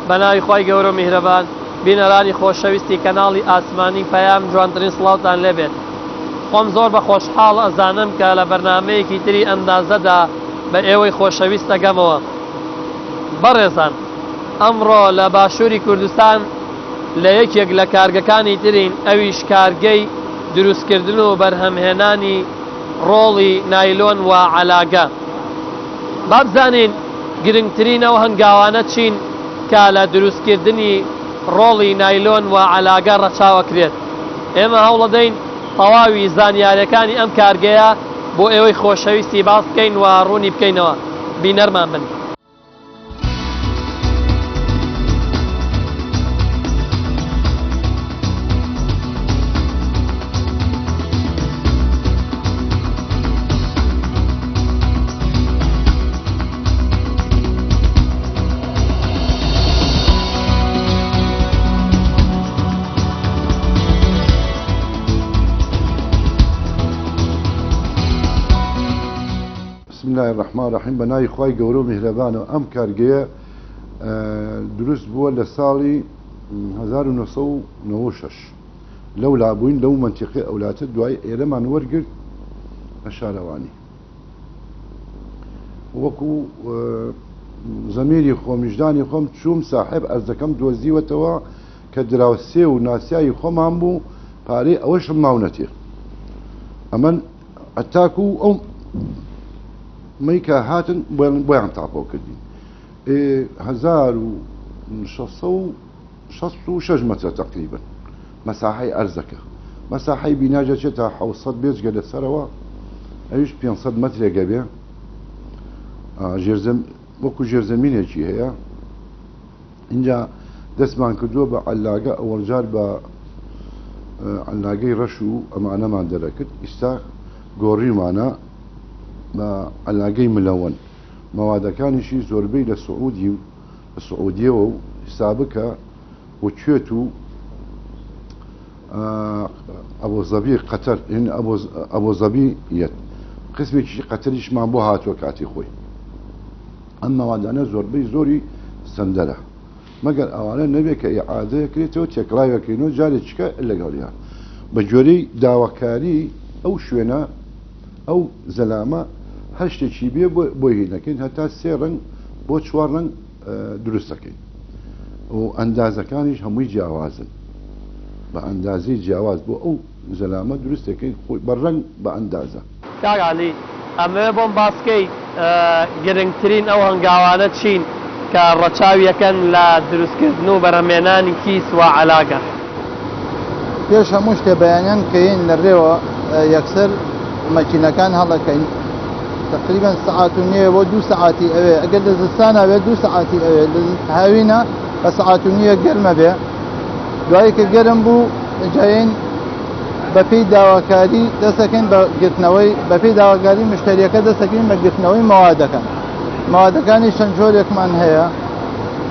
بەناوی خۆی گەورە و میهرەبان بینەرانی خۆشەویستی کەناڵی ئاسمانی پەیام جوانترین سڵاوتان لێبێت. خۆم زۆر بە خۆشحاڵ ئەزانم کە لە بەرنامەیەکی تری ئەندازەدا بە ئێوەی خۆشەویست دەگەمەوە. بەڕێزان، ئەمڕۆ لە باشووری کوردستان لە یەکێک لە کارگەکانی ترین، ئەویش کارگەی دروستکردن و بەرهەمهێنانی ڕۆڵی نایلۆن و عەلاگە. با بزانین گرنگترین ئەو هەنگاوانە چین کە لە دروستکردنی ڕۆڵی نایلۆن و عەلاگە ڕەچاوەکرێت. ئێمە هەوڵەدەین تەواوی زانیاریەکانی ئەم کارگەیە بۆ ئێوەی خۆشەویستی باس بکەین و ڕوونی بکەینەوە. بینەرمان بن. بسم الله الرحمن الرحیم. بەناوی خوای گەورە و میهرەبانەوە ئەم کارگەیە دروست بووە لە ساڵی 1996 لەو لابووین لەو منتیقی ئەولاتە دوای ئێرەمان وەرگرت بە شارەوانی. وەکو زەمیری خۆمیژدانی خۆم چووم ساحب ئەرزەکەم دۆزیوەتەوە کە دراوسێ و ناسیایی خۆمان بوو، پارەی ئەوەشم ماونەتێ. ئەمەن ئەتاکو ئەو مەیکە هاتن بۆیان تاپۆ کردین 1666 مەترە تقریبا مەساحەی ئەرزەکە. مەساحەی بیناجە چێتە 700 بێجگە لەسەرەوە، ئەویش 500 مەترێگە بێ. وەکو ژێرزەمینێکی هەیە. اینجا دەستمان کردووە بە عەلاگە، ئەوەڵجار بە عەلاگەی ڕەش و ئەمانەمان دەرەکرد. ئیستا گۆڕیمانە بە عەلاگەی ملەوەن. مەوادەکانیشی زۆربەی لە سعودیەوە و حسابکە و کوێت و ئەبوزەبی قەتەر، ئەبوزەبیەت قسمێکی قەتەریشمان بۆ هاتووە کاتی خۆی. ئەم مەوادانە زۆربەی زۆری سندەرە، مەگەر ئەوانە نەبێت کە ئیعادەیەکرێتەوە تێکڕاوەکەینەوە جارێکیکە لەگەڵیان بە جۆرەی داواکاری ئەو شوێنە ئەو زەلامە هەر شتێکی بێ بۆی هینەکەین، هەتا 3 ڕنگ بۆ 4 ڕنگ دروستەکەین و ئەندازەکانیش هەمووی جیاوازن. بە ئەندازەی جیاواز بۆ ئەو زەلامە دروستەکەین خۆی بە ڕنگ بە ئەندازە. کاغالی ئەمە بۆم باسکەی گرنگترین ئەو هەنگاوانە چین کە ڕەچاویەکەن لە دروستکردن و بەرهەمهێنانی کیس و عەلاگە. پێش هەموو شتێ بەیانیان کەین لەڕێوە یەکسەر مەکینەکان هەڵەکەین. تقریبا ساعت و نییە بۆ 2 ساعتی ئەوێ، ئەگەر لە زستانە بێت 2 ساعتی ئەوێ، لە هاوینە بە ساعت و نییە گەرمە بێ. دوایی کە گەرم بوو جاین بەپێی داواکاری دەستەکەین بە گرتنەوەی، بەپێی داواکاری مشتریەکە دەستەکەین بە گرتنەوەی مەوادەکان. مەوادەکانی چەند جۆرێکمان هەیە.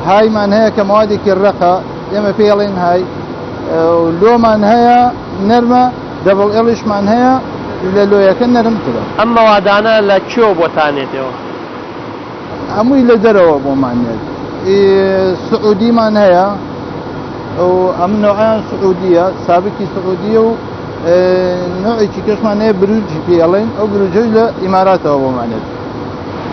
هایمان هەیە کە مەوادێکی ڕەقە، ئێمە پێڵێن های. لۆمان هەیە نەرمە، دەبڵ ئێڵیشمان هەیە لە لۆیەکە نەرمترە. ئەم مەوادانە لە کوێ بۆتانێتەوە؟ هەمووی لە دەرەوە بۆمانێت. سعودیمان هەیە و ئەم نوعیان سعودیە، سابقی سعودیە و نوعێکی کەشمان هەیە بروجی پێڵێن، ئەو بروجەی لە ئیماراتەوە بۆمانێت.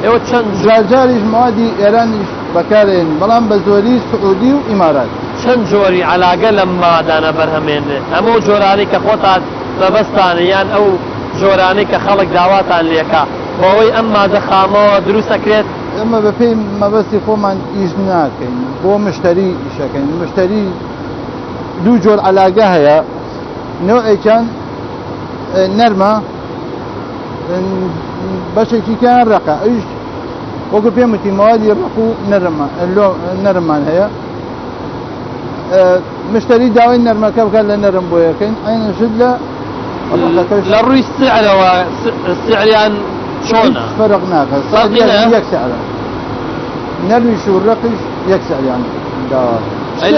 ئێوە چەند جارجاریش مەوادی ئێرانیش بەکارێن، بەڵام بە زۆری سعودی و ئیمارات. چەند جۆری عەلاگە لەم مەوادانە بەرهەمێنرێت؟ ئەمە جۆرانی کە خۆتان بەبەستانە یان ئەو جۆرانەی کە خەڵک داواتان لێکا بۆەوەی ئەم مادە خامەوە دروستەکرێت؟ ئەمە بەپێی مەبەستی خۆمان ئیش ناکەین، بۆ مشتری ئیشەکەین. مشتری 2 جۆر عەلاگە هەیە، نوعێکیان نەرمە، بەشێکی کیان ڕەقە. ئەویش وەکو پێم وتی مەوادی ڕەق و نەرممان هەیە. مشتری داوای نەرمەکە بکات لە نەرم بۆ یەکەین، عینەشت لە ڕووی سعرەوە سعریان چۆنە؟ فەرق ناکات، یەک سعرە. نەرمیش و ڕەقیش یەک سعریان داوا.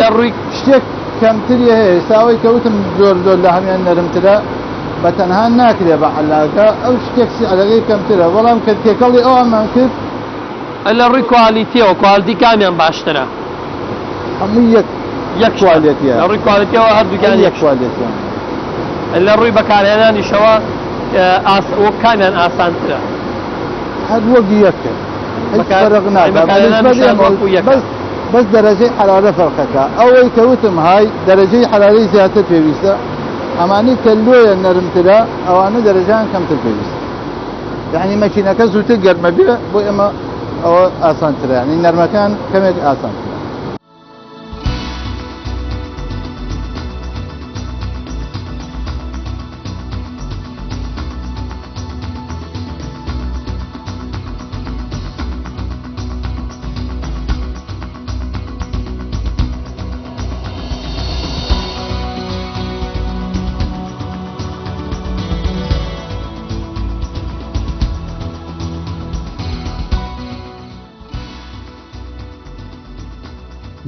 لە ڕووی شتێک کەمتری هەیە، ساوەی کەوتم زۆر لە هەمیان نەرمترە، بە تەنها ناکرێ بە عەلاگە، ئەو شتێک سعرەکەی کەمترە، بەڵام کە تێکەڵی ئەومان کرد لە ڕووی کوالیتیەوە کوالیتی کامیان باشترە؟ هەموو یەک کوالێتیە لە ڕووی کواڵیتیەوە هەردووکیان یەک کوالێتیان لە ڕووی بەکارهێنانیشەوە وەک کامیان ئاسانترە هەر وەکی یەکە هیچ فەرق ناکات بەس دەرەجەی حرارە فەرقەکە ئەوەی کەوتم های دەرەجەی حرارەی زیاتر پێویستە ئەمانەی کە لۆیە نەرمترە ئەوانە دەرەجیان کەمتر پێویستە یعنی مەکینەکە زووتر گەرمە بێ بۆ ئێمە ئەوە ئاسانترە یعنی نەرمەکان کەمێک ئاسانترە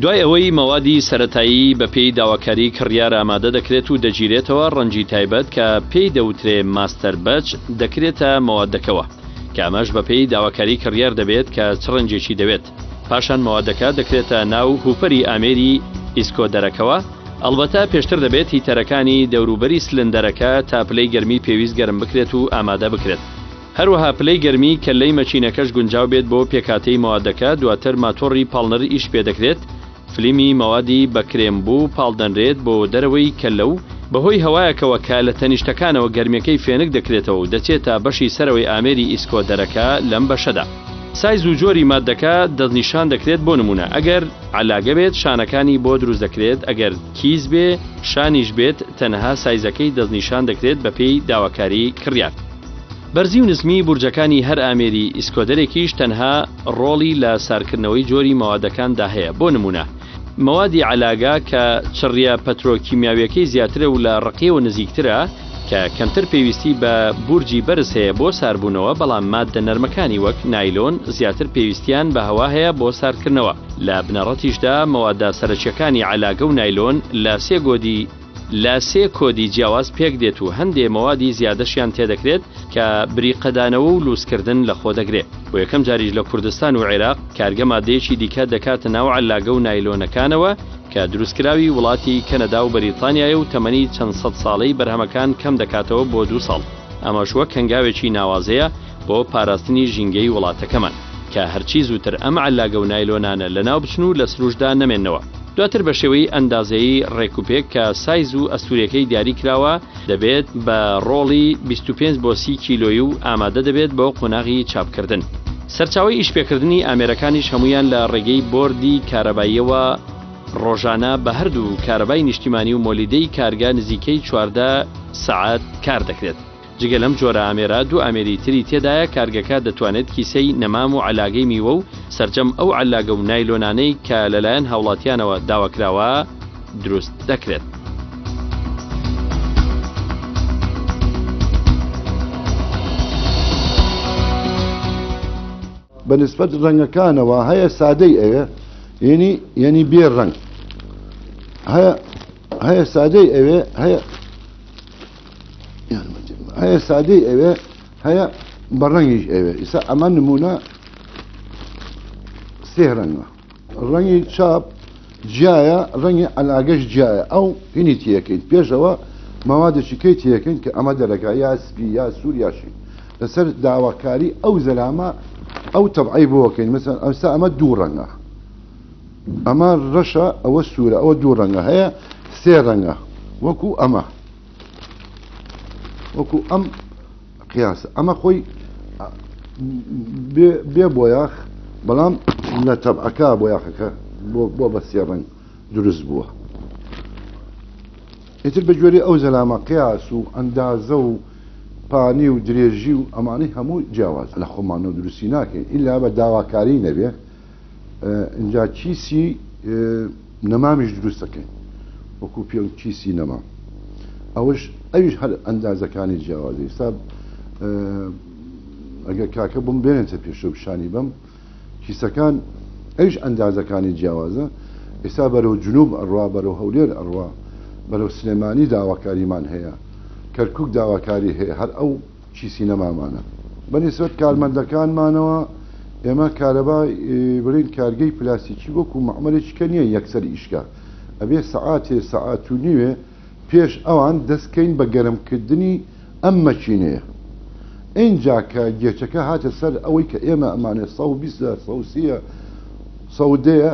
دوای ئەوەی مەوادی سەرەتایی بە پێی داواکاری کڕیار ئامادە دەکرێت و دەگیرێتەوە ڕەنجی تایبەت کە پێی دەوترێ ماستەر بەچ دەکرێتە مەوادەکەوە کە ئەمەش بە پێی داواکاری کڕیار دەبێت کە چ ڕەنجێکی دەوێت پاشان مەوادەکە دەکرێتە ناو هوپەری ئامێری ئیسکۆدەرەکەوە ئەلبەتە پێشتر دەبێت هیتەرەکانی دەوروبەری سلندەرەکە تا پلەی گەرمی پێویست گەرم بکرێت و ئامادە بکرێت هەروەها پلەی گەرمی کە لەی مەچینەکەش گونجاو بێت بۆ پێکاتەی مەوادەکە دواتر ماتۆڕی پاڵنەر ئیش پێ دەکرێت فلیمی مەوادی بە کرێمبوو پاڵدەنرێت بۆ دەرەوەی کەلەو بەهۆی هەوایەکەوە کە لە تەنیشتەکانەوە گەرمیەکەی فێنک دەکرێتەوە و دەچێتە بەشی سەرەوەی ئامێری ئیسکۆدەرەکە لەم بەشەدا سایز و جۆری مادەکە دەستنیشان دەکرێت بۆ نمونە ئەگەر علاگە بێت شانەکانی بۆ دروست دەکرێت ئەگەر کیز بێ شانیش بێت تەنها سایزەکەی دەستنیشان دەکرێت بە پێی داواکاری کڕیار بەرزی و نزمی بورجەکانی هەر ئامێری ئیسکۆدەرێکیش تەنها ڕۆڵی لە سارکردنەوەی جۆری مەوادەکاندا هەیە بۆ نمونە مەوادی علاگا کە چڕیە پەترۆکیمیاویەکەی زیاترە و لە ڕقیەوە نزیکترە کە کەمتر پێویستی بە بورجی بەرز هەیە بۆ ساربوونەوە بەڵام مادە نەرمەکانی وەک نایلۆن زیاتر پێویستیان بە هەوا هەیە بۆ سارکردنەوە لە بنەڕەتیشدا مەوادە سەرچیەکانی علاگە و نایلۆن لە سێ کۆدی جیاواز پێک دێت و هەندێ مەوادی زیادەشیان تێدەکرێت کە بریقەدانەوە و لووسکردن لە خۆ دەگرێت بۆ یەکەم جاریش لە کوردستان و عێراق کارگە مادەیەکی دیکە دەکاتە ناو علاگە و نایلۆنەکانەوە کە دروستکراوی وڵاتی کەنەدا و بەریتانیایە و تەمەنی چەند سەد ساڵەی بەرهەمەکان کەم دەکاتەوە بۆ 2 ساڵ ئەمەش وەک هەنگاوێکی ناوازەیە بۆ پاراستنی ژینگەی وڵاتەکەمان کە هەرچی زووتر ئەم علاگە و نایلۆنانە لەناو بچن و لە سروشدا نەمێننەوە دواتر بە شێوەی ئەندازەیی ڕێکوپێک کە سایز و ئەستوورەکەی دیاری کراوە دەبێت بە ڕۆڵی 25 بۆ 30 کیلۆیی و ئامادە دەبێت بۆ قۆناغی چاپکردن سەرچاوی ئیشپێکردنی ئامێرەکانیش هەمویان لە ڕێگەی بۆردی کارەباییەوە ڕۆژانە بە هەردوو کارەبای نیشتیمانی و مۆلیدەی کارگا نزیکەی 14 سەعات کار دەکرێت جگە لەم جۆرە ئامێرە دوو ئامێری تری تێدایە کارگەکە دەتوانێت کیسەی نەمام و علاگەی میوە و سەرجەم ئەو علاگە و نایلۆنانەی کە لەلایەن هاوڵاتیانەوە داواکراوە دروست دەکرێت. بەنسبەت ڕەنگەکانەوە هەیە سادەی ئەوێ یعنی بێ ڕەنگ هەیە سادەی ئەوێ هەیە سادەی ئەوێ هەیە بەڕەنگیش ئەوێ ئیسا ئەمە نمونە سێ ڕەنگە ڕەنگی چاپ جیایە ڕەنگی علاگەش جیایە ئەو هینی تیەکەین پێشەوە مەوادێکی کەی تیەکەین کە ئەمە دەرەکە یا سپی یا سوور یاشی لەسەر داواکاری ئەو زەلامە ئەو تەبعی بۆکەین مثلا ئەستا ئەمە دوو ڕەنگە ئەمە ڕەشە ئەوە سوورە ئەوە دوو ڕەنگە هەیە سێ ڕەنگە وەکو ئەمە وەکو ئەم قیاسە ئەمە خۆی بێ بۆیاخ بەڵام لە تەبعەکە بۆیاخەکە بۆ بە سێ ڕەنگ دروست بووە ئیتر بە جۆری ئەو زەلامە قیاس و ئەندازە و پانی و درێژی و ئەمانەی هەموو جیاواز لە خۆمانەوە دروستی ناکەین ئیلا بە داواکاری نەبێ اینجا چیسی نەمامیش دروست دەکەین وەکو پێ چیسی نەمام ئەوش هەر ئەندازەکانی جیاوازی ساب ئەگەر کاکە بم بێنێتە پێشە پیشانی بەم کیسەکان ئەوش ئەندازەکانی جیاوازە ئێستا بەرەو جنوب ئەڕوا بەرەو هەولێر ئەڕوا بەرەو سلێمانی داواکاریمان هەیە کەرکک داواکاری هەیە هەر ئەو چیسی نەمامانە بەنسبەت کارمەندەکانمانەوە ئێمە کارەبا بڵین کارگەی پلاسیکی وەکو معمەلێککە نییە یەکسەری ئیشکا ئەبێ سەعاتێ سەعات و نیوێ پێش ئەوان دەستکەین بە گەرمکردنی ئەم مەچینەیە اینجا کە گێچەکە هاتە سەر ئەوەی کە ئێمە ئەمانێ 120 سەودەیە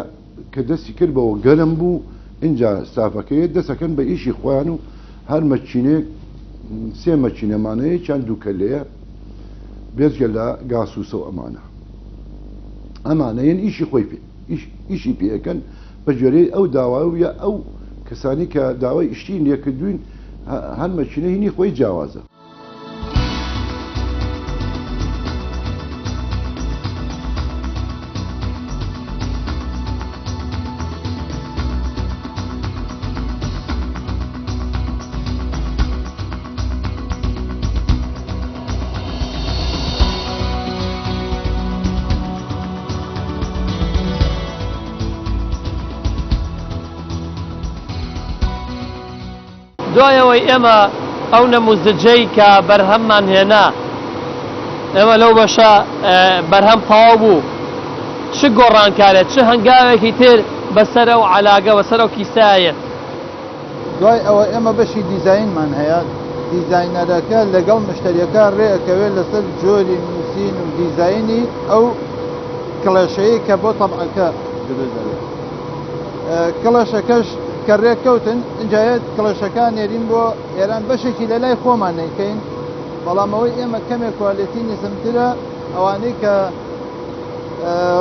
کە دەستی کرد بەوە گەرم بوو اینجا سافەکەیە دەسەکەن بە ئیشی خۆیان و هەر مەچینێک سێ مەچینەمانەیە چەند دووکە لەیە بێزگە لە گاسوسە و ئەمانەیەن ئیشی خۆی ئیشی پێەکەن بە جۆرەی ئەو داواویە ئەو کەسانی کە داوای ئیشتی لێکردوین هەر مەچینە هینی خۆی جیاوازە. دوایەوەی ئێمە ئەو نەموزجەی کە بەرهەممان هێنا ئێمە لەو بەشە بەرهەم تەواو بوو چ گۆڕانکارێت چ هەنگاوێکی تر بەسەرە و عەلاگە بەسەرە و کیسایەت. دوای ئەوە ئێمە بەشی دیزاینمان هەیە دیزاینەرەکە لەگەڵ مشتریەکە ڕێەکەوێت لەسەر جۆری نووسین و دیزاینی ئەو کڵەشەیە کە بۆ تەبعەکە دروست کڵەشەکەش کە ڕێککەوتن ئەنجایەت کڵەشەکان نێرین بۆ ئێران بەشێکی لە لای خۆمان نەیکەین بەڵامەوەی ئێمە کەمێک کوالیتی نزمترە ئەوانەی کە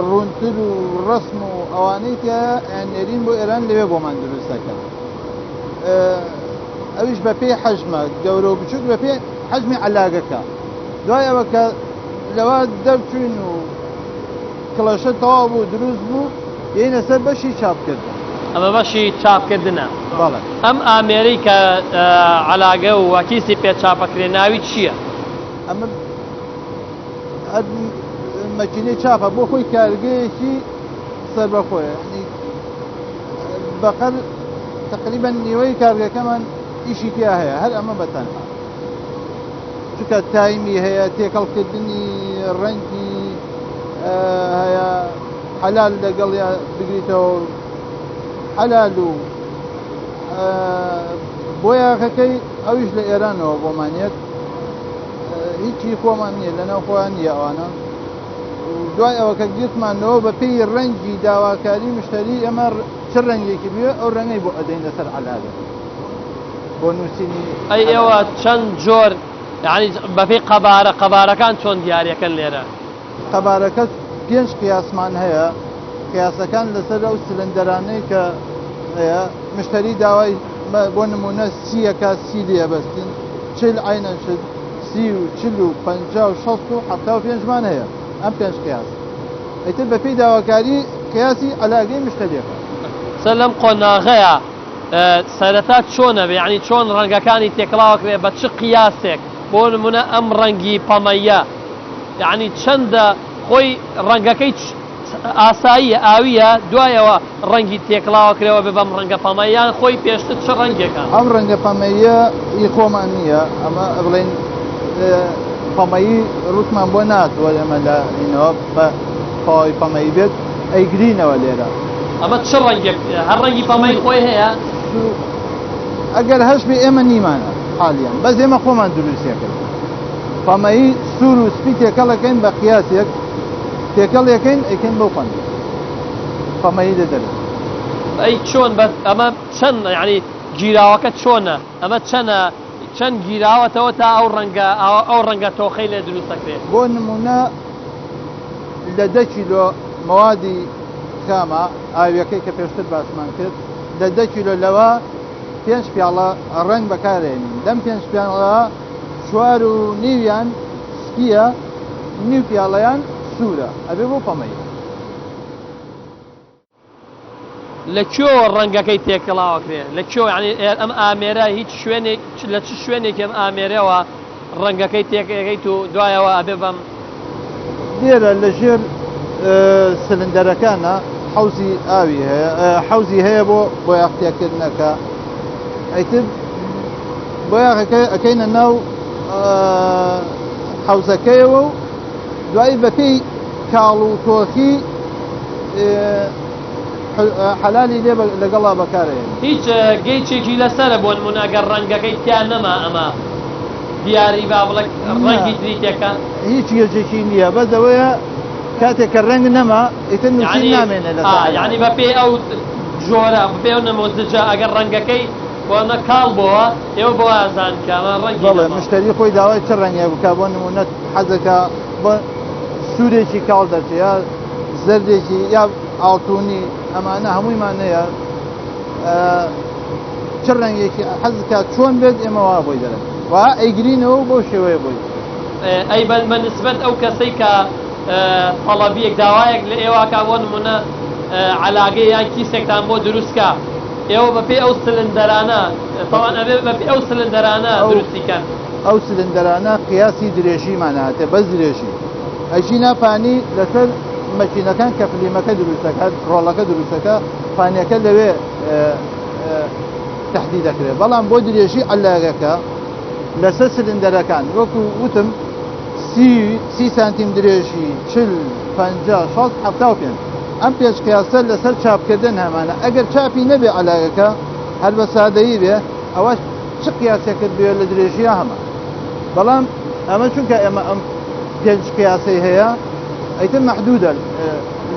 ڕوونتر و ڕسم و ئەوانەی کە نێرین بۆ ئێران لەوێ بۆمان دروستەکەن ئەویش بە پێی حەجمە گەورە و بچووک بە پێی حەجمی عەلاگەکە دوای ئەوە کە لەوە دەرچوین و کڵەشە تەواو بوو دروست بوو یعنە سەر بەشی چاپکردن ئەمە بەشی چاپکردنە. بەڵێ ئەم ئامێرەی کە عەلاگە و وەکیسی پێچاپەکرێ ناوی چییە؟ ئەمە مەکینەی چاپە بۆ خۆی کارگەیەکی سەر بەخۆیە بەقەر تقریبا نیوەی کارگەکەمان ئیشی پێ هەیە هەر ئەمە بەتەنها چونکە تایمی هەیە تێکەڵکردنی ڕەنگی هەیە حەلال لەگەڵ بگریتەوە حەلال و بۆ یاخەکەی ئەویش لە ئێرانەوە بۆمانێت هیچی خۆمان نییە لەناو خۆیان نیە ئەوانە دوای ئەوە کە گرتمانەوە بە پێی ڕەنگی داواکاری مشتری ئەمە چ ڕەنگێکی بوێ ئەو ڕەنگەی بۆ ئەدەین لەسەر عەلاگە بۆ نووسینی ئەی ئێوە چەند جۆر یعنی بەپێی قەبارەکان چۆن دیارەکەن لێرە؟ قەبارەکە 5 قیاسمان هەیە قیاسەکان لەسەر ئەو سلندەرانەی کە هەیە مشتری داوای بۆ نمونە سیەکە سی لێبەستین 40 عینە شت 30 و 40 و 50 و 60 و 75مان هەیە ئەم 5 قیاس ئەیتر بەپێی داواکاری قیاسی عەلاگەی مشتریەکە سەر لەم قۆناغەیە سەرەتا چۆنە بێ یعنی چۆن ڕەنگەکانی تێکڵاوەکرێ بە چ قیاسێک بۆ نمونە ئەم ڕەنگی پەمەیە یعنی چەندە خۆی ڕەنگەکەی ئاساییە ئاویە دوایەوە ڕەنگی تێکڵاوەکرێەوە بێ بەم ڕەنگە پەمەیان خۆی پێشتر چ ڕەنگێکە؟ ئەم ڕەنگە پەمەیە ئی خۆمان نییە ئەمە بڵێن پەمەیی ڕوتمان بۆ ناتوە ئەمە لە ئینەوە بە پاوی پەمەی بێت ئەیگرینەوە لێرە ئەمە چ ڕەنگێک هەر ڕەنگی پەمەی خۆی هەیە؟ ئەگەر هەش بێ ئێمە نیمانە حالیان بەس ئێمە خۆمان دروستیەکەین پەمەیی سوور و سپی تێکەڵەکەین بە قیاسێک تێکەڵەکەین ئەیکەین بەو قەند پەمەیی دەدەرێت ئەی چۆن بەس ئەمە چەند یعنی گیراوەکە چۆنە ئەمە چەند گیراوەتەوە تا ئەو ڕەنگە تۆخەی لێ دروستەکرێت بۆ نمونە لە 10 کیلۆ مەوادی خامە ئاویەکەی کە پێشتر باسمان کرد لە 10 کیلۆ لەوە 5 پیاڵە ڕەنگ بەکارێنین لەم 5 پیاڵە 4 و نیویان سپیە نیو پیاڵەیان سوورە ئەبێ بۆ پەمەی لەکوێوە ڕەنگەکەی تێکەڵاوەکرێ لەکوێ ینی ئەم ئامێرە هیچ شوێنێک لە چ شوێنێکی ئەم ئامێرەوە ڕەنگەکەی تێکەکەیت و دوایەوە ئەبێ بەم لێرە لە ژێر سلندەرەکانە حوزی ئاوی هەیە حوزی هەیە بۆ یاختیاکردنەکە ئەیتر بۆ یاخەکە ئەەکەینە ناو حوزەکەیەوە و دوایی بەپێی کاڵ و تۆخی حەلالی لێ لەگەڵا بەکارێن هیچ گەیچێکی لەسرە بۆ نمونە ئەگەر ڕەنگەکەی تیان نەما ئەمە دیاری با بڵێ ڕەنگی تری تێکە هیچ گەجێکی نییە بەدەوەیە کاتێک کە ڕەنگ نەما ئیتر نووسین نامێنێ لە یعنی بەپێ ئەو جۆرە بەپێ ئەو نەمۆزجە ئەگەر ڕەنگەکەی بۆنە کاڵ بووە ئێوە بۆ ئازان کامە ڕەنگی بەڵێ مشتری خۆی داوای چ ڕەنگێ بکە بۆ نمونە حەزەکە بە سوورێکی کاڵ دەچێت یا زەردێکی یا ئاڵتونی ئەمانە هەموویمانەیە چ ڕەنگێکی حەزکە چۆن بێت ئێمە وا بۆی دەرێت و ئەیگرینەوە بۆ شێوەیە بۆی ئەی بە نسبەت ئەو کەسەی کە تەڵەبیەک داوایەک لە ئێوە بۆ نمونە عەلاقەی یان کیسێکتان بۆ دروستکە ئێوە بەپێ ئەو سلندەرانە تەواوان ئەبێ بەپێ ئەو سلندەرانە دروستیکەن ئەو سلندەرانە قیاسی درێژیمان هاتێ بەس درێژی ئەژی ناپانی لەسەر مەکینەکان کە فلیمەکە دروستەکات ڕۆڵەکە دروستەکە پانیەکە لەوێ تهدید دەکرێت بەڵام بۆ درێژی عەلاقەکە لەسەر سلندەرەکان وەکو وتم 30 سانتیم درێژی 40 50 60 75 ئەم پێش قیاسە لەسەر چاپکردن هەمانە ئەگەر چاپی نەبێ عەلاقەکە هەر بە سادەیی بێ ئەوە چ قیاسێکت بێ لە درێژیە هەمە بەڵام ئەمە چونکە ئێمە ئەم پێنج قیاسی هەیە ئەیتر مەحدودە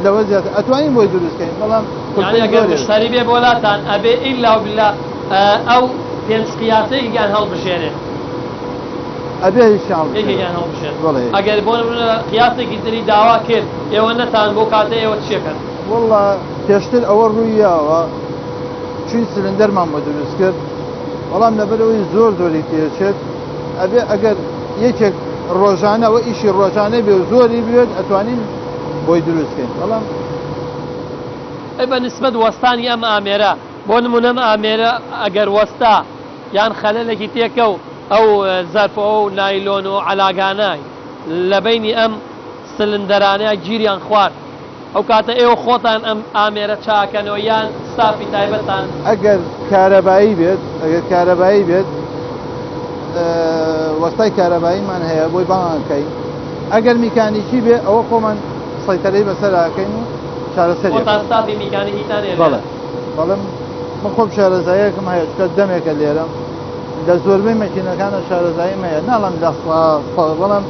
لەوە زیاتر ئەتوانین بۆی دروستکەین بەڵام ئەگەر مشتری بێ بۆلاتان ئەبێ ئیلا بلا ئەو پێنج قیاسەیەکیان هەڵبژێنێت ئەبێ هیچیان هەڵبژێن ئەگەر بۆ نمونە قیاسێکی تری داوا کرد ئێوە نەتان بۆ کاتە ئێوە چێکەن وەڵڵا پێشتر ئەوە ڕوویاوە چووی سلندەرمان بۆ دروست کرد بەڵام لەبەرەوەی زۆری تێچێت ئەبێ ئەگەر یەکێک ڕۆژانە و ئیشی ڕۆژانە بێ و زۆری بێت ئەتوانین بۆی دروستکەین بەڵام بە نسبەت وەستانی ئەم ئامێرە بۆ نمونە ئەم ئامێرە ئەگەر وەستا یان خەلەلێکی تێکە و ئەو زەرفەوە و نایلۆن و عەلاگانای لە بینی ئەم سلندەرانەیە گیریان خوارد ئەو کاتە ئێوە خۆتان ئەم ئامێرە چاکەنەوە یان سافی تایبەتان ئەگەر کارەبایی بێت وەستای کارەباییمان هەیە بۆی باڵانکەین ئەگەر میکانیکی بێ ئەوە خۆمان سەیتەرەی بەسەراکەین و چارەسەری سافی میکانیکیتان بەڵێ بەڵام من خۆم شارەزاییەکەم هەیە چکە دەمێکە لێرە لە زۆربەی مەکینەکانە شارەزاییم هەیە ناڵم بەڵام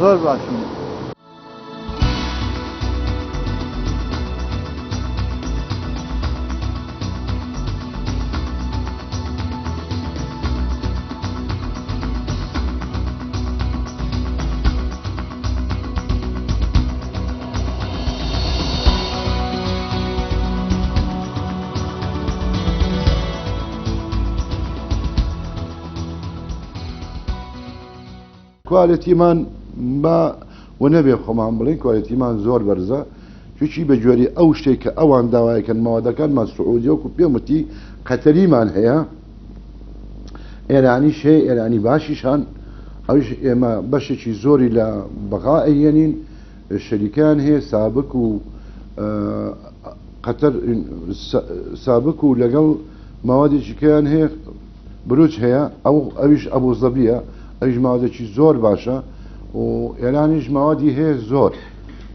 زۆر باشم کوالێتیمان با و نەبێ خۆمان بڵین کوالێتیمان زۆر بەرزە چوچی بە گوێری ئەو شتێک کە ئەوان داوایەکەن ماوەدەکانمان سعودیەوەکو پێموتی قەتەریمان هەیە ئێرانیش هەیە ئێرانی باشیشان ئەوش ئێمە بەشێکی زۆری لە بەغا ئەیێنین شەریکان هەیە سابک و قەتەر سابک و لەگەڵ ماوەدێکیکەیان هەیە بروج هەیە ئەویش ئەبوزەبیە ئەویش ماوەدێکی زۆر باشە و ئێرانیش ماوەدی هەیە زۆر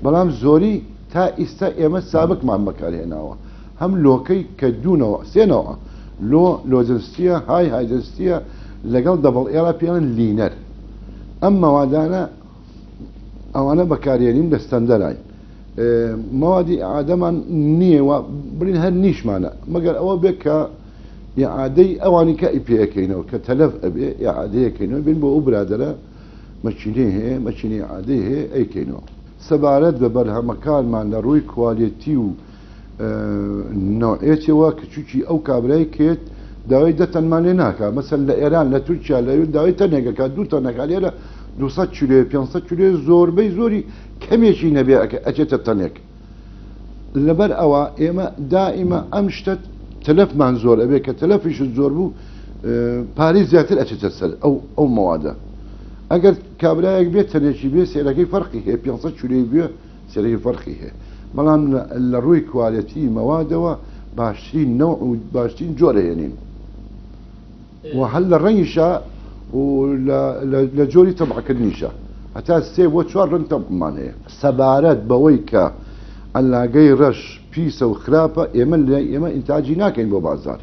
بەڵام زۆری تا ئیستا ئێمە سابکمان بەکارهێناوە هەم لۆکەی کە دوونەوە سێنەوە لۆجستیە هایجستیە لەگەڵ دەبڵ ئێرا پێڵن لینەر ئەم مەوادانە ئەوانە بەکارێنین دەستەندەرای مەوادی ئادەمان نییە برین هەر نیشمانە مەگەر ئەوە بێت کە عادەی ئەوانی کە ئیپەکەینەوە کە تەلەف ئەبێ عادەیەکەینەوە بین بۆ ئەو برادرە مەچینەی هەیە مەچینی عادەی هەیە ئەیکەینەوە سەبارەت بە بەرهەمەکانمان لە ڕووی کوالیتی و نوعێتەوە کە چووکی ئەو کابرای کێت داوای دەتەنمان لێ ناکە مەسەن لە ئێران لە تورکیا لە داوای تەنێکەکە دوو تەنەکە لێرە 200 کیلۆ 500 کیلۆ زۆربەی زۆری کەمێکی نەبێ ئەچێتە تەنێک لەبەر ئەوە ئێمە دائیمە ئەم شتت تەلەفمان زۆر ئەبێ کە تەلەفیش زۆر بوو پارەی زیاتر ئەچێتە سەر ئەو مەوادە ئەگەر کابرایەک بێت تەنێکی بێ سێرەکەی فەرقی هەیە 500 کیلۆی بێ سێرەکەی فەرقی هەیە بەڵام لە ڕووی کوالیتی مەوادەوە باشترین نەوع و باشترین جۆرەهێنین و هەل لە ڕەنگیشە و لە جۆری تەبعکردنیشە هەتا 3 بۆ 4 ڕنگ تەممان هەیە سەبارەت بەوەی کە ئەلاگەی ڕەش پیسە و خراپە ئێمە ئینتاجی ناکەین بۆ بازار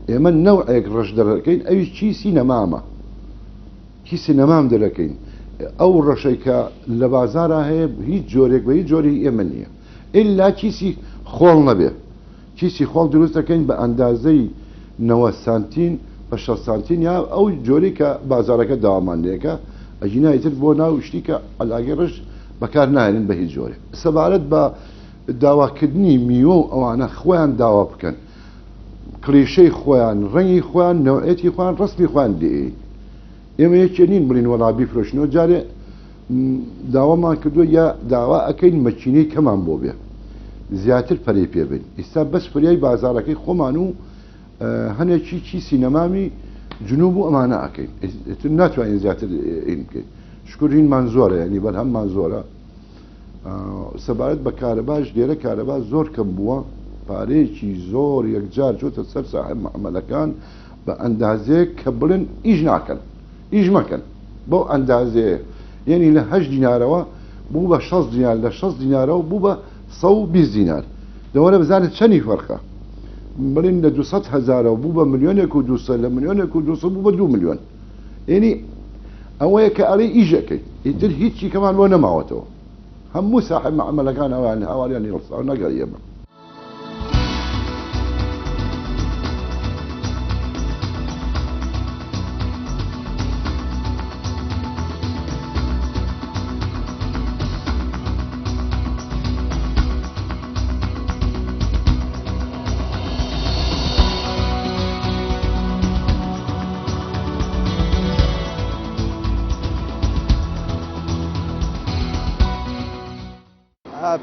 ئێمە نەوعێک ڕەش دەرەکەین ئەوی چیسی نەمامە کیسی نەمام دەرەکەین ئەو ڕەشەی کە لە بازارە هەیە هیچ جۆرێک بە هیچ جۆری ئێمە نییە ئللا کیسی خۆڵ نەبێ کیسی خۆڵ دروست دەکەین بە ئەندازەی 90 سانتین بە 6 سانتین یا ئەو جۆری کە بازارەکە داوامانەیەەکە ئەجینایتر بۆ ناو شتی کە ئەلاگەی ڕەش بەکار نایێن بە هیچ جۆرێ سەبارەت بە داواکردنی میوە و ئەوانە خۆیان داوا بکەن کلیشەی خۆیان ڕەنگی خۆیان نەوعەتی خۆیان ڕستمی خۆیان دێ ئێمە یەکێ نین بڵین وەڵابی فرۆشتنەوە جارێ داوامان کردووە یا داوا ئەەکەین مەچینەی کەمان بۆ بێ زیاتر پەرەی پێبین ئێستا بەس فریای بازارەکەی خۆمان و هەنێکی چی سینەمامی جنوب و ئەمانە ئەەکەین ناتوانین زیاتر ئین بکەین شکرینمان زۆرە ینی بەرهەممان زۆرە سەبارەت بە کارەباش لێرە کارەبا زۆر کەم بووە پارەیەکی زۆر یەکجار چۆتە سەر ساحب معاملەکان بە ئەندازەیە کە بڵێن ئیش ناکەن ئیش مەکەن بۆ ئەندازەیە یعنی لە 8 دینارەوە بوو بە 6 دینار لە 6 دینارەوە بوو بە 120 دینار دەوەرە بزانێت چەندی فەرقە بڵین لە 200,000 بوو بە 1,200,000 لە 1,200,000 بوو بە 2 ملیۆن ینی ئەوەیە کە ئەڵێ ئیژەکەی ئیتر هیچی کەمان بۆ نەماوەتەوە هەموو ساحب معاملەکان ئەوان هاواریان هێڵسا نەگەر ئێمە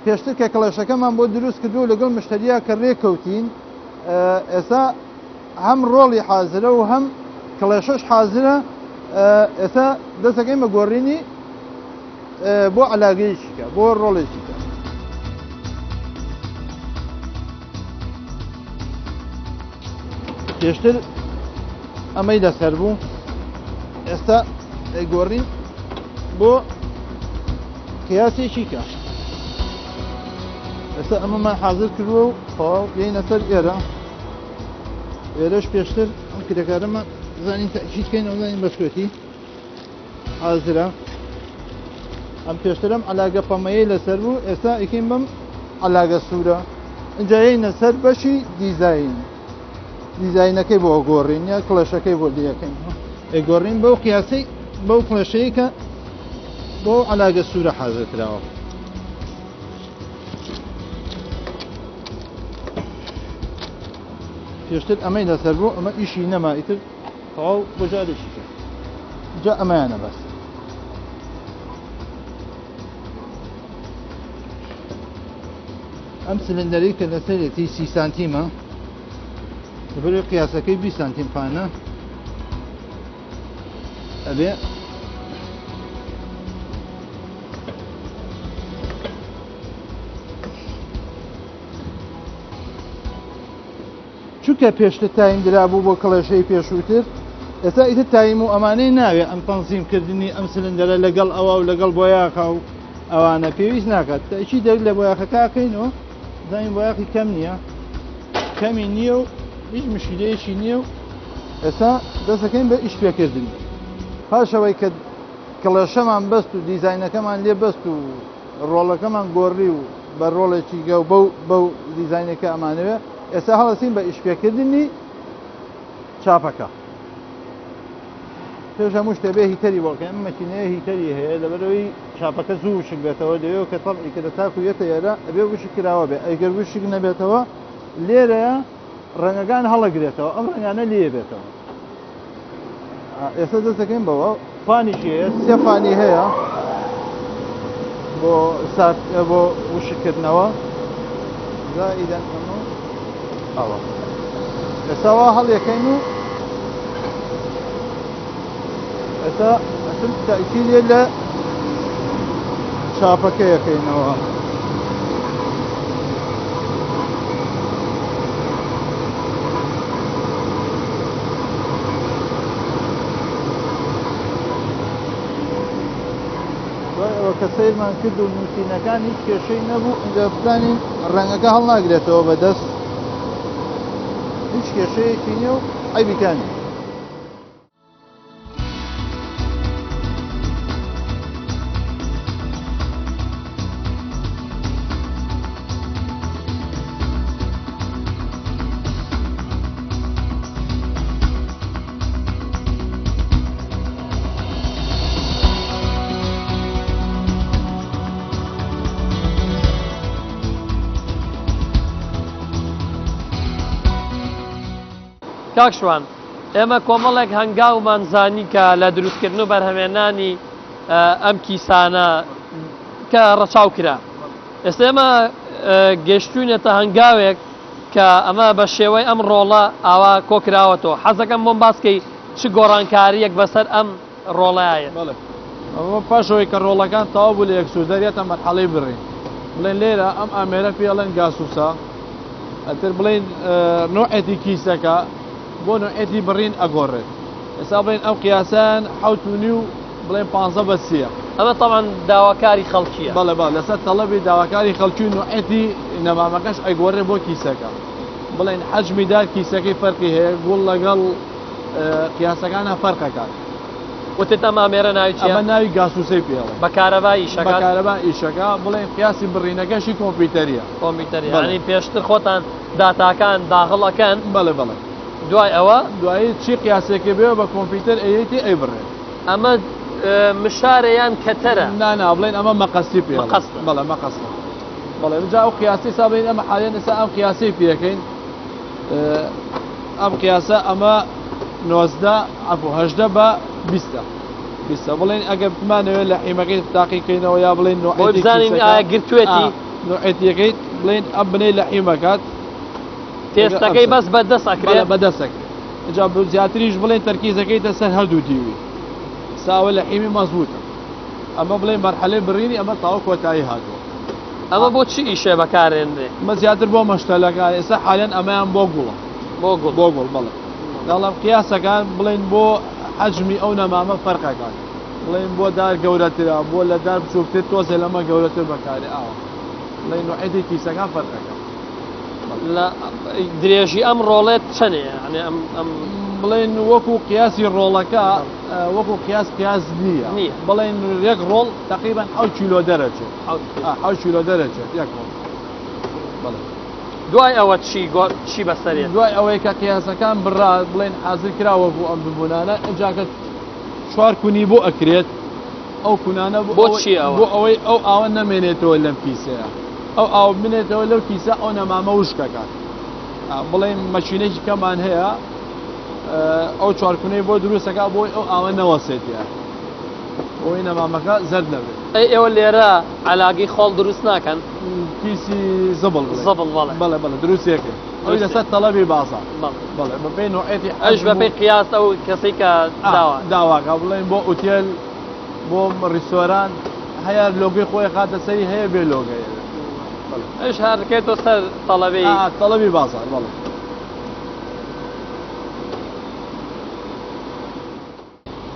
پێشتر کە کڵێشەکەمان بۆ دروست کردو لەگەڵ مشتریە کە ڕێکەوتین ئێستا هەم ڕۆڵی حازرە و هەم کڵێشەش حازرە ئێستا دەستەکەی بە گۆڕینی بۆ علاگەیشیکە بۆ ڕۆڵێکیکە پێشتر ئەمەی لەسەر بوو ئێستا گۆڕین بۆ قیاسێکیکە ئێستا ئەمەمان حاضر کردووە و تەواو بێینە سەر ئێرە ئێرەش پێشتر ئەم کرێکارەمە زانین تەکیدکەین ئەو زانین بەشکوێتی حازرە ئەم پێشترم علاگە پەمەیەی لەسەر بوو ئێستا ئیکەین بەم علاگە سوورە اینجا یەینە سەر بەشی دیزاینەکەی بۆ گۆڕین یا کڵێشەکەی بۆ دیەکەین گۆڕین بەو قیاسی بەو کڵێشەیە کە بۆ علاگە سوورە حازرکراوە پێشتر ئەمەی لەسەر بوو ئەمە ئیشی نەما ئیتر تەواو بۆ جارێکیکە جا ئەمەیانە بەس ئەم سلندەری کە لەسەرێتی 30 سانتیمە لەبەر قیاسەکەی 20 سانتیم پانە ئەبێ چونکە پێشتر تایم درابوو بۆ کڵێشەی پێشووتر ئێستا ئیتر تایم و ئەمانەی ناوێ ئەم تەنزیمکردنی ئەم سلندەرە لەگەڵ ئەوە و لەگەڵ بۆیاخە و ئەوانە پێویست ناکات تاچی دەر لە بۆیاخەکەکەینەوە زانین بۆیاخی کەم نییە کەمی نییە و هیچ مشکلەیەکی نییە و ئێستا دەستەکەین بە ئیش پێکردن پاشەوەی کە کڵێشەمان بەست و دیزاینەکەمان لێ بەست و ڕۆڵەکەمان گۆڕی و بە ڕۆڵێکی گە و بەو دیزاینەکە ئەمانەوێ ئێستا هەڵەسین بە ئیشپێکردنی چاپەکە پێش هەموو شتێ بێ هیتەری بۆکە ئەم مەکینەیە هیتەری هەیە لەبەرەوەی چاپەکە زوو وشک بێتەوە لەوێ کە تەڵی کە تاکو یەتە ئێرە ئەبێ وشک کراوە بێ ئەگەر وشک نەبێتەوە لێرەیە ڕەنگەکان هەڵەگرێتەوە ئەم ڕەنگانە لێ بێتەوە ئێستا دەستەکەین بەوە فانیشی هەیە 3 فانی هەیە بۆ وشکردنەوە زائیدەن ئەوە ئێستاوا هەڵیەکەین و ئێستا تاکیدێ لە چاپەکەیەکەینەوە کە سیرمان کرد و نووسینەکان هیچ کێشەی نەبوو ئەگە بزانین ڕەنگەکە هەڵناگرێتەوە بەدەست هیچ کێشەیەکی نییە و عیبیکانی کاکشوان ئێمە کۆمەڵێک هەنگاومان زانی کە لە دروستکردن و بەرهەمێنانی ئەم کیسانە کە ڕەچاو کرا ئێستا ئێمە گەشتوونێتە هەنگاوێک کە ئەمە بە شێوەی ئەم ڕۆڵە ئاوا کۆکراوەتەوە حەزەکەم بۆم باسکەی چ گۆڕانکاریەک بەسەر ئەم ڕۆڵایە ئەمە پاشەوەی کە ڕۆڵەکان تەواو بوو لە یەکسوو دەرێتە مەرحەڵەی بڕین بڵێن لێرە ئەم ئامێرە پێڵێن گاسووسە ئەتر بڵێن نوعێتی کیسەکە بۆ نوعێتی بڕین ئەگۆڕێت ئێستا بڵێن ئەو قیاسان حوت و نیو بڵێن 15 بە 30 ئەمە تەمان داواکاری خەڵکیە بەڵێ لەسەر تەڵەبی داواکاری خەڵکی و نوعێتی نەمامەکەش ئەیگۆڕێ بۆ کیسەکە بڵێن حەجمی دار کیسەکەی فەرقی هەیە گوڵ لەگەڵ قیاسەکانە فەرقەکات وتت ئەم ئامێرە ناوی چیە؟ ئەمە ناوی گاسووسەی پێڵێ بە کارەبای ئیشەکە بەکارەبا ئیشەکە بڵێن قیاسی بڕینەکەشی کۆمپیوتەریە کۆمپیوتەری ینی پێشتر خۆتان داتاکان داخڵەکەن بەڵێ دوای ئەوە دوایی چی قیاسێکی بێ بە کۆمپیوتەر ئەیەتی ئەیبڕێت ئەمە مشارەیان کەتەرە نانا بڵێن ئەمە مەقەسی پێ بەڵێ مەقەسە بەڵێ جا ئەو قیاسی سابین ئەمە حالێن ئێستا ئەم قیاسی پێەکەین ئەم قیاسە ئەمە 19 بە 20 بڵێن ئەگەر بتمانەوێت لە حیمەکەی تاقیکەینەوە یا بڵێن بۆ بزانین ئایا گرتوێتی نوعێتیەکەیت بڵێن ئەم بنەی لە حیمەکات تێستەکەی بەس بەدەست ئەکرێت بەدەستەکە جا زیاتریش بڵێن تەرکیزەکەیتە سەر هەردوو دیوی ساوە لە حیمی مەزبوطە ئەمە بڵێن مەرحەلەی بڕینی ئەمە تاوە کۆتایی هاتووە ئەمە بۆ چی ئیشێ بەکارێنرێ مە زیاتر بۆ مەشتەلەکان ئێستا حالێن ئەمەیان بۆ گوڵە بۆ گوڵ بڵێ دەڵام قیاسەکان بڵێن بۆ حەجمی ئەو نەمامە فەرقەکان بڵێن بۆ دار گەورەترە بۆ لە دار بچووکتر تۆزێ لەمە گەورەتر بەکارێ ئاوە بڵێن نوعێتی کیسەکان فەرقەکان لە درێژی ئەم ڕۆڵێت چەنێ ینی ئەم بڵێن وەکو قیاسی ڕۆڵەکە وەکو قیاس نییە بڵێن یەک ڕۆڵ تقریبا 7 کیلۆ دەرەچێت 7 کیلۆ دەرەچێت یەک ڕۆڵ دوای ئەوە چی بەسەرێت دوای ئەوەی کە قیاسەکان بڕا بڵێن حازر کراوە بوو ئەم ببوونانە ئەجاکە 4 کونی بۆ ئەکرێت ئەو کونانە بۆ چی ئەوە بۆ ئەوەی ئەو ئاوە نەمێنێتەوە لەم کیسەیە ئەو ئاو بنێتەوە لەو کیسە ئەو نەمامە وشکەکات بڵێن مەشینێکی کەمان هەیە ئەو 4 کونەی بۆ دروستەکە بۆی ئەو ئاوە نەوەسێتە بۆی نەمامەکە زەرد نەبێت ئێوە لێرە علاگەی خۆڵ دروست ناکەن کیسی زبڵ بەڵێ دروستێکێ ئەوی لەسەر تەڵەبی بازار بەڵێ بەپێی نوعێتی ئەش بەپێی قیاس ئەو کەسەی کە داواکە بڵێن بۆ ئوتێل بۆ ڕیستۆران هەیە لۆگەی خۆی خاتە سەری هەیە بێ لۆگەیە ئەش هەرکێتەوە سەر تەڵەبی بازار بەڵێ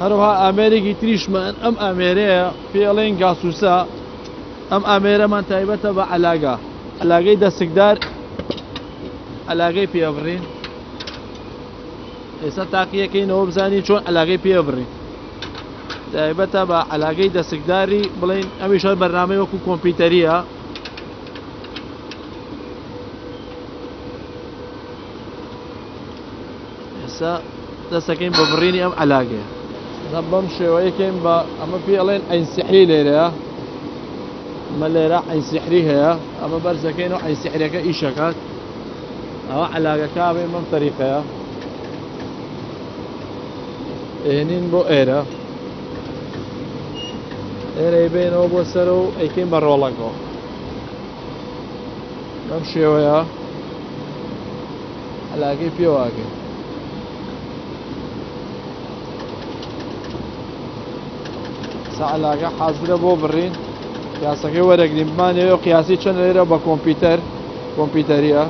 هەروها ئامێرێکی تریشمان ئەم ئامێرەیە پێڵێن گاسووسە ئەم ئامێرەمان تایبەتە بە عەلاگەی دەسکدار عەلاگەی پێبڕین ئێستا تاقیەکەینەوە بزانی چۆن عەلاگەی پێبڕین تایبەتە بە عەلاگەی دەسکداری بڵێن ئەمیش هەر بەرنامەی وەکو کۆمپیوتەریە ئێستا دەستەکەین بە بڕینی ئەم عەلاگەیە بەم شێوەیەکەین بە ئەمە پێڵێن ئەینسیحری لێرەیە ئەمە لێرە ئەینسیحری هەیە ئەمە بەرزەکەین و ئەینسیحریەکە ئیشەکات ئەوە عەلاگەکە بێن بەم تەریقەیە ئێنین بۆ ئێرە ئێرەی بێنەوە بۆ سەر و ئەیکەین بە ڕۆڵەکەەوە بەم شێوەیە عەلاگەی پێواگەین عەلاگە حازرە بۆ بڕین قیاسەکەی وەرەگرین بمانەوێ قیاسی چەند لێرە بە کۆمپیوتەریە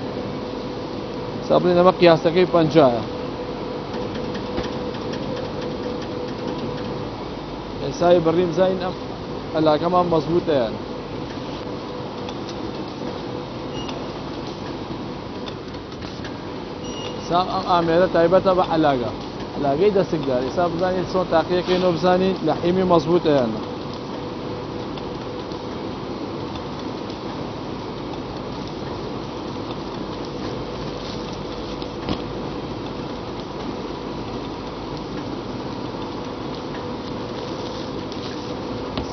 سابڵین ئەمە قیاسەکەی 50ە ئێسای بڕیم زین ئەم علاقەمان مەزبوطە یان سام ئەم ئامێرە تایبەتە بە علاقەی دەستکدار ئێستا بزانین چۆن تاقیەکەینەوە بزانین لە حیمی مەزبوطە یانە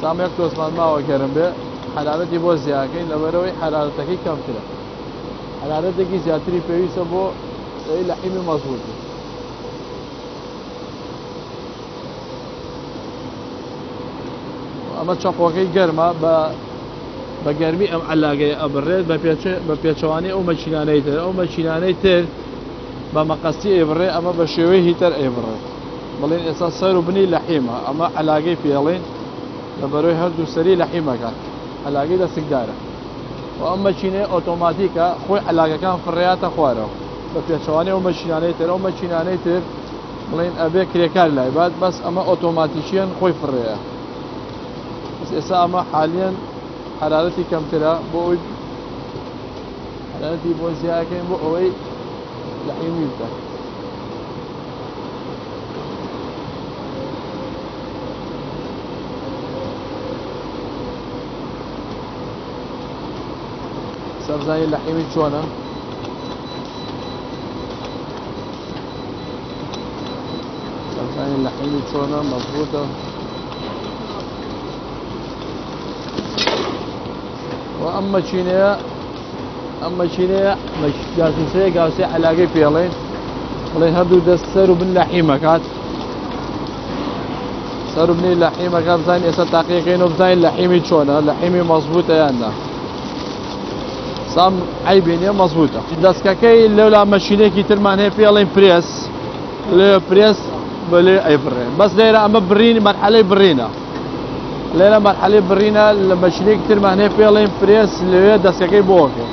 سامێک تۆزمان ماوە گەرم بێ حرارەتی بۆ زیاکەین لەبەرەوەی حرارەتەکەی کەمترە حرارەتێکی زیاتری پێویستە بۆ لە حیمی مەزبوط ئەمە چەقۆکەی گەرمە بە گەرمی ئەم علاقەیە ئەبڕێت بە پێچەوانەی ئەو مەچینانەی تر ئەو مەچینانەی تر بە مەقەسی ئێبڕێ ئەمە بە شێوەی هیتەر ئێبڕێت بڵێن ئێستا سەر و بنی لە حیمە ئەمە علاقەی پێڵێن لەبەرەوەی هەردوو سەری لە حیمەکە علاقەی دەستکدارە و ئەم مەچینەیە ئۆتۆماتیکە خۆی علاقەکان فڕێاتە خوارەوە بە پێچەوانەی ئەو مەچینانەی تر ئەو مەچینانەی تر بڵێن ئەبێ کرێکار لای بات بەس ئەمە ئۆتۆماتیکیان خۆی فڕێە ئێستا ئەمە حالیان حرارەتی کەمترە بۆ ئەوی حرارەتی بۆ زیاکەین بۆ ئەوەی لە حیمی بکە سەرزانی لە حیمی چۆنە سەرزانی لە حیمی چۆنە مەزبوطە و ئەم مەچینەیە گازوسەیە گاوسەی علاقەی پێڵێن بڵێن هەردوو دەست سەر و بن لە حیمەکات سەر و بنی لە حیمەکە بزانین ئێستا تاقیەکەینەوە بزانین لە حیمی چۆنە لە حیمی مەزبوطە یاننا سام عیبی نییە مەزبوطە دەستکەکەی لەولا مەشینێکی ترمان هەیە پێڵێن پرێس لێ پرێس بە لێ ئەیبڕێن بەس لێرە ئەمە برین مەرحەلەی برینە لێرە مەرحەلەی برینە لە مەشینێکی ترمان هەیە پێڵێن پرێس لەوێ دەستکەکەی بۆکە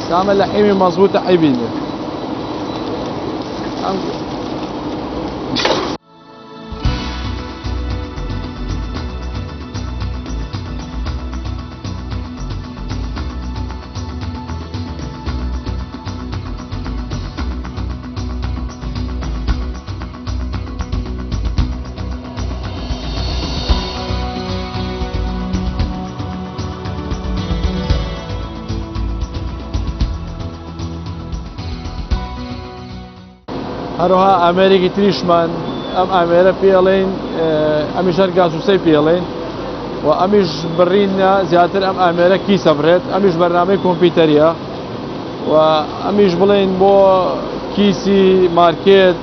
سامە لە حیمی مەزبوطە عیبی نییە هەروها ئامێرێکی تریشمان ئەم ئامێرە پێڵێن ئەمیش هەر گازوسەی پێڵێن و ئەمیش بڕینە زیاتر ئەم ئامێرە کیسە بڕێت ئەمیش بەرنامەی کۆمپیوتەریە و ئەمیش بڵێن بۆ کیسی مارکێت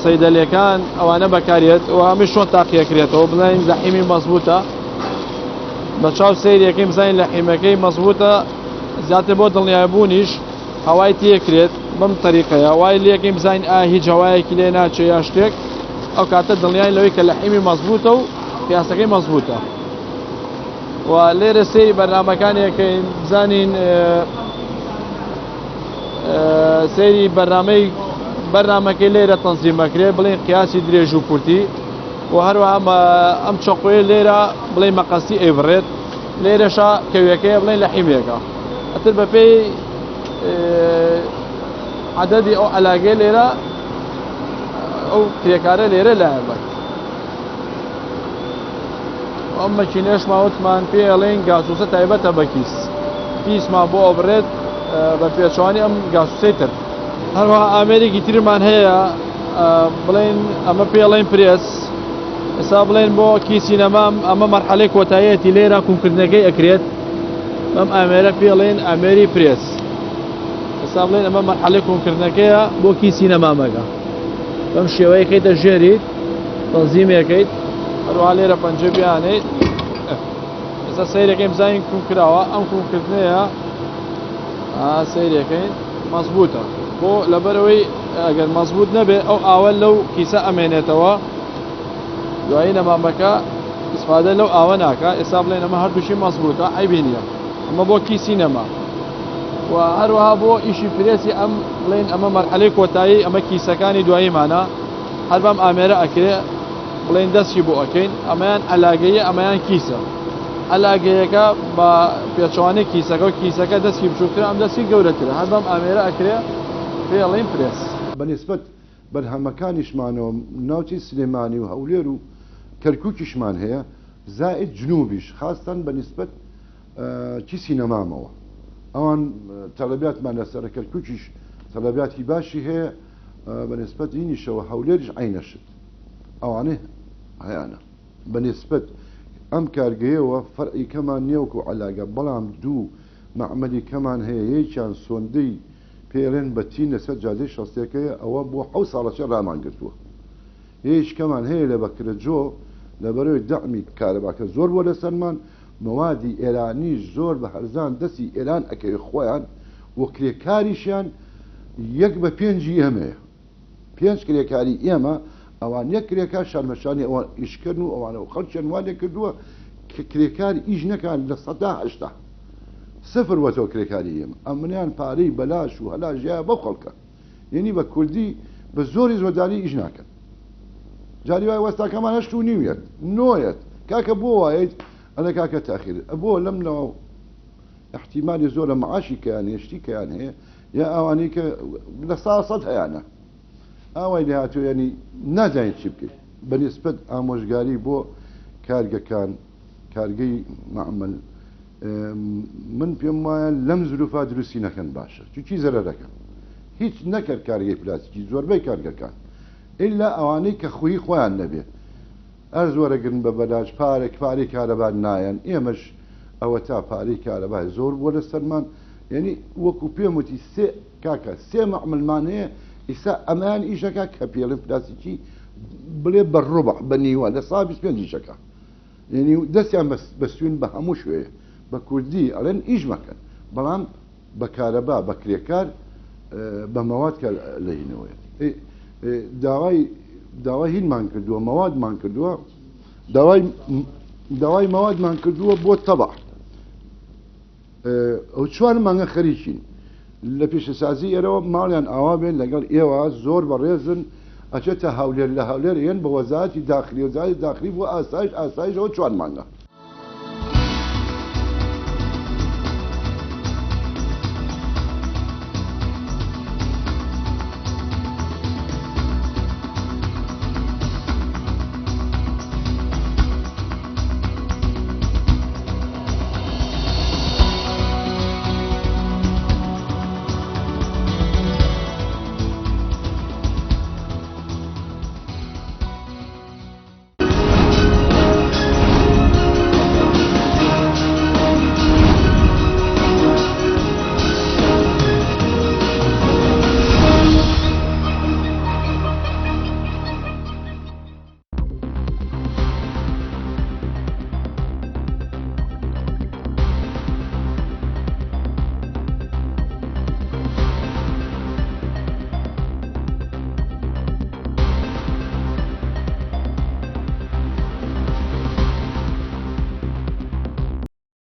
سەیدەلەکان ئەوانە بەکارێت و ئەمیش چۆن تاقیەکرێتەوە بڵێن لە حیمی مەزبوطە بە چاو سەیرەکەی بزانین لە حیمەکەی مەزبوطە زیاتر بۆ دڵنیابوونیش هەوای تێکرێت بەم طریقەیە وای لێکەین بزانین هیچ هەوایەکی لێ ناچێ یا شتێک ئەو کاتە دڵنیای لەوەی کە لە حیمی مەزبوطە و پیاسەکەی مەزبوطە و لێرە سەیری بەرنامەکانیەکەین بزانین سەیری بەرنامەکەی لێرە تەنزیمەکرێ بڵێن قیاسی درێژ و کورتی و هەروەها ئەم چەقۆیە لێرە بڵێن مەقەسی ئەیبڕێت لێرەشە کەویەکەیە بڵێن لە حیمێکە ئەتر بەپێی عددی ئەو علاقەیە لێرە ئەو کرێکارە لێرە لایەبێت ئەم مەچینەش ماوەتمان پێڵێن گازوسە تایبەتە بە کیسمان بۆ ئەبڕێت بە پێچوانی ئەم گازوسەی تر هەروەها ئامێرێکی ترمان هەیە بڵێن ئەمە پێڵێن پرێس ئێستا بڵێن بۆ کیسی نەمام ئەمە مەرحەلەی کۆتاییەتی لێرە کومکردنەکەی ئەکرێت ئەم ئامێرە پێڵێن ئامێری پرێس ئێستا بڵێن ئەمە مەرحەلەی کومکردنەکەیە بۆ کیسی نەمامەکە بەم شێوەیەکەیتە ژێریت تەنزیمێکەیت هەروەها لێرە پەنجە بیانێت ئێستا سەیرەکەی بزانین کوم کراوە ئەم کومکردنەیە سەیرەکەین مەزبوطە بۆ لەبەرەوەی ئەگەر مەزبوط نەبێ ئەو ئاوە لەو کیسە ئەمێنێتەوە دوایی نەمامەکە استفادە لەو ئاوە ناکە ئێستا بڵێن ئەمە هەردووشی مەزبوطە عیبی نییە ئەمە بۆ کیسی نەما و هەروەها بۆ ئیشی فرێسی ئەم بڵێن ئەمە مەرحەلەی کۆتایی ئەمە کیسەکانی دواییمانە هەر بەم ئامێرە ئەکرێ بڵێن دەستی بۆ ئەەکەین ئەمەیان ئەلاگەیە ئەمەیان کیسە ئەلاگەیەکە بە پێچوانەی کیسەکە و کیسەکە دەستی بچووکتر ئەم دەستی گەورەترە هەر بەم ئامێرە ئەکرێ پێڵین پرێس بەنسبەت بەرهەمەکانیشمانەوە ناوچی سلێمانی و هەولێر و کەرکووکیشمان هەیە زائد جنوبیش خاستان بەنسبەت چی سینەمامەوە ئەوان تەلەبیاتمان لەسەر کەرکووکیش تەلەبیاتی باشی هەیە بەنسبەت اینیشەوە هەولێریش عینەشت ئەوانێ هەیەە بەنسبەت ئەم کارگەیەوە فەرعی کەمان نێوکو عەلاگە بەڵام دوو مەعمەلی کەمان هەیە یەکیان سۆندەی پێڵێن بەتین لەسەر جادەی شەستێکەیە ئەوە بۆ 7 ساڵەکە ڕامان گرتووە هیچ کەمان هەیە لە بەکرەجۆ لەبەرەوەی دەعمی کارەباکە زۆر بۆ لەسەرمان مەوادی ئێرانیش زۆر بە هەرزان دەستی ئێران ئەکەوێ خۆیان وە کرێکاریشیان 1/5 ئێمەیە 5 کرێکاری ئێمە ئەوان یەک کرێکار شارمەشانی ئەوان ئیشکردن و ئەوانەوە خەڵکیان وانێ کردووە کە کرێکار ئیش نەکان لە 180 سفر وەتەوە کرێکاری ئێمە ئەمنیان پارەی بەلاش و هەلاژیا بە خەڵکە یعنی بە کوردی بە زۆری زۆرداری ئیش ناکەن جاری وای وەستاکەمان 8.5 نۆیەت کاکە بۆ وایەت ئەلە کاکە تاخیر بۆ لەمنەوە احتیمالی زۆر لە معاشی کەیان هێشتی کەیان هەیە یا ئەوانەی کە لە 100 هەیەە ئاوای لە هاتوو ینی نازانیت چی بکەیت بەنسبەت ئامۆژگاری بۆ کارگەکان کارگەی معمەل من پێم وایە لەم زروفا دروستی نەکەن باشە چی زەرەرەکەن هیچ نەکرد کارگەی پلاسیکی زۆربەی کارگەکان ئللا ئەوانەی کە خوی خۆیان نەبێت ئەر زۆرەگرن بە بەلاش پارەی کارەبان نایەن ئێمەش ئەوە تا پارەی کارەبای زۆر بۆ لە سەرمان یعنی وەکو پێم وتی کاکە سێ مەعملمان هەیە ئیسا ئەمان ئیشەکە کە پێڵم پلاسیکی بڵێ بە ڕۆبع بە نیوە لە 125 یعنی دەستیان بەسوین بە هەموو شوێیە بە کوردی ئەڵێن ئیش مەکەن بەڵام بە کارەبا بە کرێکار بە مەواد کە لەینەوەیە داوای هینمان کردووە مەوادمان کردووە داوای مەوادمان کردووە بۆ تەبع ئەو 4 مانگە خەریکین لە پێشەسازی ئێرەوە ماڵیان ئاوا بێن لەگەڵ ئێوە زۆر بەڕێزن ئەچێتە هەولێر لە هەولێر یەن بە وەزارەتی داخلی وەزارەتی داخلی بۆ ئاسایش ئەوە 4 مانگە